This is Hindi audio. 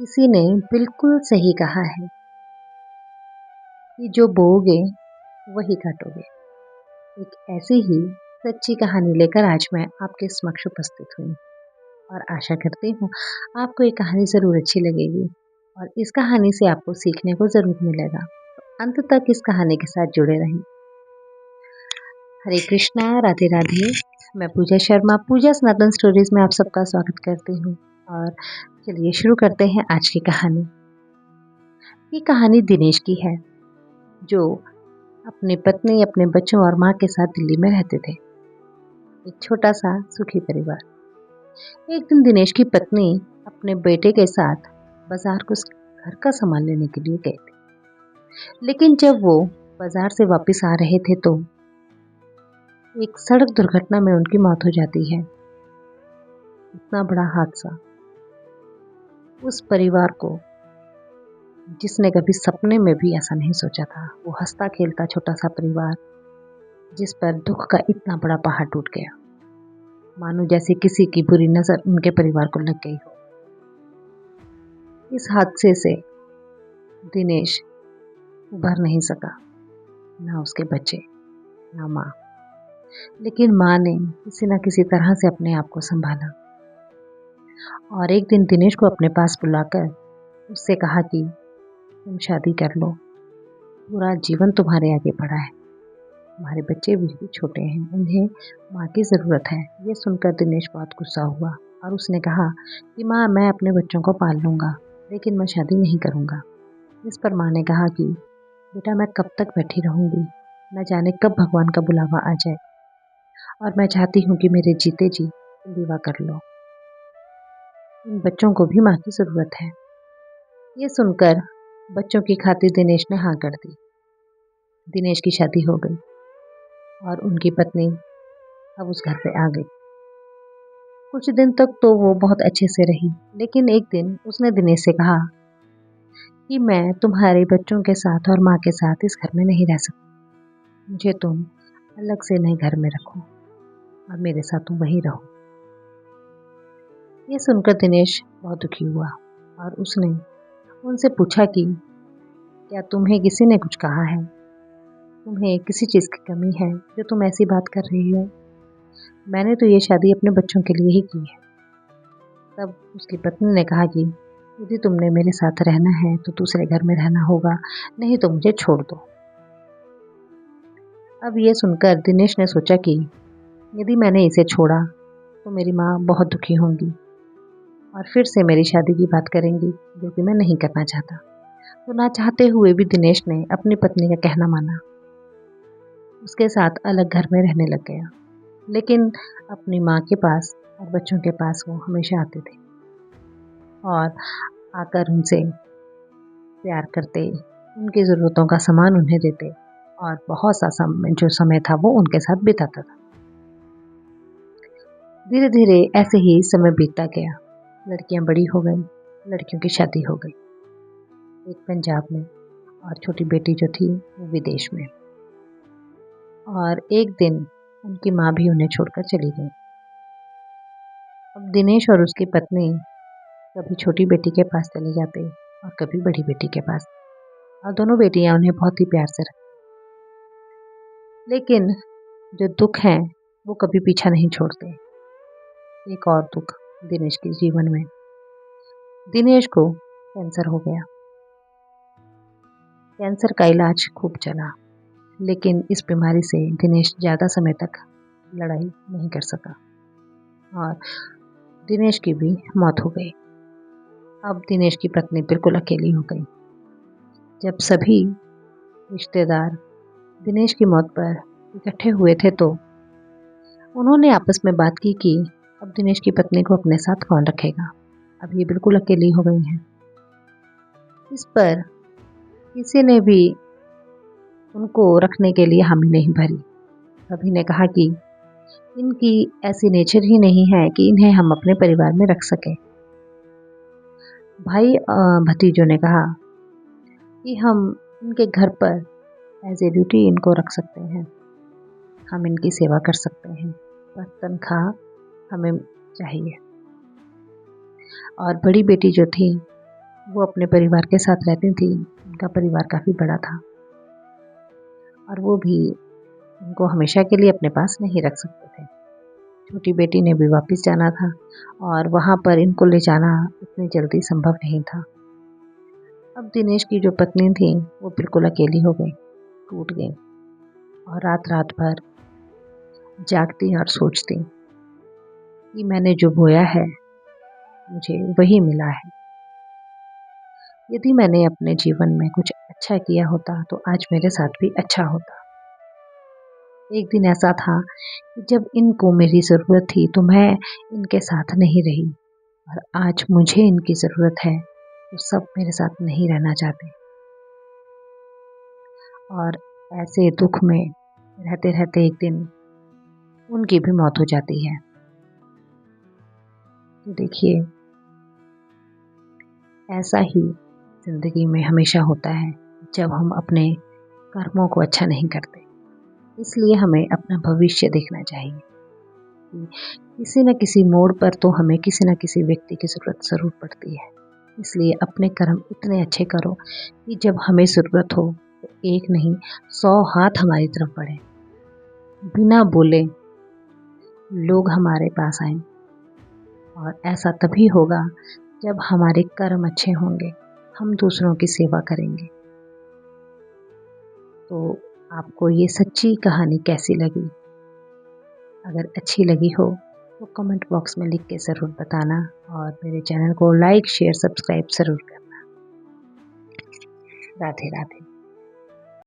किसी ने बिल्कुल सही कहा है कि जो बोओगे वही काटोगे। एक ऐसी ही सच्ची कहानी लेकर आज मैं आपके समक्ष उपस्थित हुई और आशा करती हूँ आपको ये कहानी ज़रूर अच्छी लगेगी और इस कहानी से आपको सीखने को ज़रूर मिलेगा। तो अंत तक इस कहानी के साथ जुड़े रहें। हरे कृष्णा, राधे राधे। मैं पूजा शर्मा, पूजा सनातन स्टोरीज में आप सबका स्वागत करती हूँ और चलिए शुरू करते हैं आज की कहानी। ये कहानी दिनेश की है जो अपनी पत्नी, अपने बच्चों और माँ के साथ दिल्ली में रहते थे। एक छोटा सा सुखी परिवार। एक दिन दिनेश की पत्नी अपने बेटे के साथ बाजार कुछ घर का सामान लेने के लिए गए थे, लेकिन जब वो बाजार से वापस आ रहे थे तो एक सड़क दुर्घटना में उनकी मौत हो जाती है। इतना बड़ा हादसा उस परिवार को, जिसने कभी सपने में भी ऐसा नहीं सोचा था, वो हंसता खेलता छोटा सा परिवार जिस पर दुख का इतना बड़ा पहाड़ टूट गया, मानो जैसे किसी की बुरी नजर उनके परिवार को लग गई हो। इस हादसे से दिनेश उभर नहीं सका, ना उसके बच्चे, ना माँ। लेकिन माँ ने किसी न किसी तरह से अपने आप को संभाला और एक दिन दिनेश को अपने पास बुलाकर उससे कहा कि तुम शादी कर लो, पूरा जीवन तुम्हारे आगे पड़ा है, तुम्हारे बच्चे भी छोटे हैं, उन्हें माँ की ज़रूरत है। ये सुनकर दिनेश बहुत गुस्सा हुआ और उसने कहा कि माँ, मैं अपने बच्चों को पाल लूँगा, लेकिन मैं शादी नहीं करूँगा। इस पर माँ ने कहा कि बेटा, मैं कब तक बैठी रहूँगी, न जाने कब भगवान का बुलावा आ जाए, और मैं चाहती हूँ कि मेरे जीते जी तुम विवाह कर लो। इन बच्चों को भी माँ की ज़रूरत है। ये सुनकर बच्चों की खातिर दिनेश ने हाँ कर दी। दिनेश की शादी हो गई और उनकी पत्नी अब उस घर पे आ गई। कुछ दिन तक तो वो बहुत अच्छे से रही, लेकिन एक दिन उसने दिनेश से कहा कि मैं तुम्हारे बच्चों के साथ और माँ के साथ इस घर में नहीं रह सकती, मुझे तुम अलग से नए घर में रखो और मेरे साथ तुम वहीं रहो। ये सुनकर दिनेश बहुत दुखी हुआ और उसने उनसे पूछा कि क्या तुम्हें किसी ने कुछ कहा है, तुम्हें किसी चीज़ की कमी है जो तुम ऐसी बात कर रही हो? मैंने तो ये शादी अपने बच्चों के लिए ही की है। तब उसकी पत्नी ने कहा कि यदि तुमने मेरे साथ रहना है तो दूसरे घर में रहना होगा, नहीं तो मुझे छोड़ दो। अब ये सुनकर दिनेश ने सोचा कि यदि मैंने इसे छोड़ा तो मेरी माँ बहुत दुखी होंगी और फिर से मेरी शादी की बात करेंगी, जो कि मैं नहीं करना चाहता। तो ना चाहते हुए भी दिनेश ने अपनी पत्नी का कहना माना, उसके साथ अलग घर में रहने लग गया। लेकिन अपनी माँ के पास और बच्चों के पास वो हमेशा आते थे और आकर उनसे प्यार करते, उनकी ज़रूरतों का सामान उन्हें देते और बहुत सा जो समय था वो उनके साथ बिताता था। धीरे धीरे ऐसे ही समय बीतता गया। लड़कियां बड़ी हो गई, लड़कियों की शादी हो गई, एक पंजाब में और छोटी बेटी जो थी वो विदेश में। और एक दिन उनकी माँ भी उन्हें छोड़कर चली गई। अब दिनेश और उसकी पत्नी कभी छोटी बेटी के पास चले जाते और कभी बड़ी बेटी के पास, और दोनों बेटियां उन्हें बहुत ही प्यार से रखती। लेकिन जो दुख हैं वो कभी पीछा नहीं छोड़ते। एक और दुख दिनेश के जीवन में। दिनेश को कैंसर हो गया। कैंसर का इलाज खूब चला, लेकिन इस बीमारी से दिनेश ज़्यादा समय तक लड़ाई नहीं कर सका और दिनेश की भी मौत हो गई। अब दिनेश की पत्नी बिल्कुल अकेली हो गई। जब सभी रिश्तेदार दिनेश की मौत पर इकट्ठे हुए थे तो उन्होंने आपस में बात की कि अब दिनेश की पत्नी को अपने साथ कौन रखेगा, अब ये बिल्कुल अकेली हो गई हैं। इस पर किसी ने भी उनको रखने के लिए हामी नहीं भरी। सभी ने कहा कि इनकी ऐसी नेचर ही नहीं है कि इन्हें हम अपने परिवार में रख सकें। भाई भतीजों ने कहा कि हम इनके घर पर एज ए ड्यूटी इनको रख सकते हैं, हम इनकी सेवा कर सकते हैं, पर तनख्वाह हमें चाहिए। और बड़ी बेटी जो थी वो अपने परिवार के साथ रहती थी। उनका परिवार काफ़ी बड़ा था और वो भी उनको हमेशा के लिए अपने पास नहीं रख सकते थे। छोटी बेटी ने भी वापस जाना था और वहाँ पर इनको ले जाना इतनी जल्दी संभव नहीं था। अब दिनेश की जो पत्नी थी वो बिल्कुल अकेली हो गई, टूट गई और रात रात भर जागती और सोचती कि मैंने जो बोया है मुझे वही मिला है। यदि मैंने अपने जीवन में कुछ अच्छा किया होता तो आज मेरे साथ भी अच्छा होता। एक दिन ऐसा था कि जब इनको मेरी ज़रूरत थी तो मैं इनके साथ नहीं रही और आज मुझे इनकी ज़रूरत है तो सब मेरे साथ नहीं रहना चाहते और ऐसे दुख में रहते रहते एक दिन उनकी भी मौत हो जाती है। तो देखिए, ऐसा ही ज़िंदगी में हमेशा होता है जब हम अपने कर्मों को अच्छा नहीं करते। इसलिए हमें अपना भविष्य देखना चाहिए कि किसी न किसी मोड़ पर तो हमें किसी न किसी व्यक्ति की ज़रूरत ज़रूर पड़ती है। इसलिए अपने कर्म इतने अच्छे करो कि जब हमें ज़रूरत हो तो एक नहीं 100 हाथ हमारी तरफ बढ़े, बिना बोले लोग हमारे पास आएं। और ऐसा तभी होगा जब हमारे कर्म अच्छे होंगे, हम दूसरों की सेवा करेंगे। तो आपको ये सच्ची कहानी कैसी लगी? अगर अच्छी लगी हो तो कमेंट बॉक्स में लिख के ज़रूर बताना और मेरे चैनल को लाइक शेयर सब्सक्राइब ज़रूर करना। राधे राधे।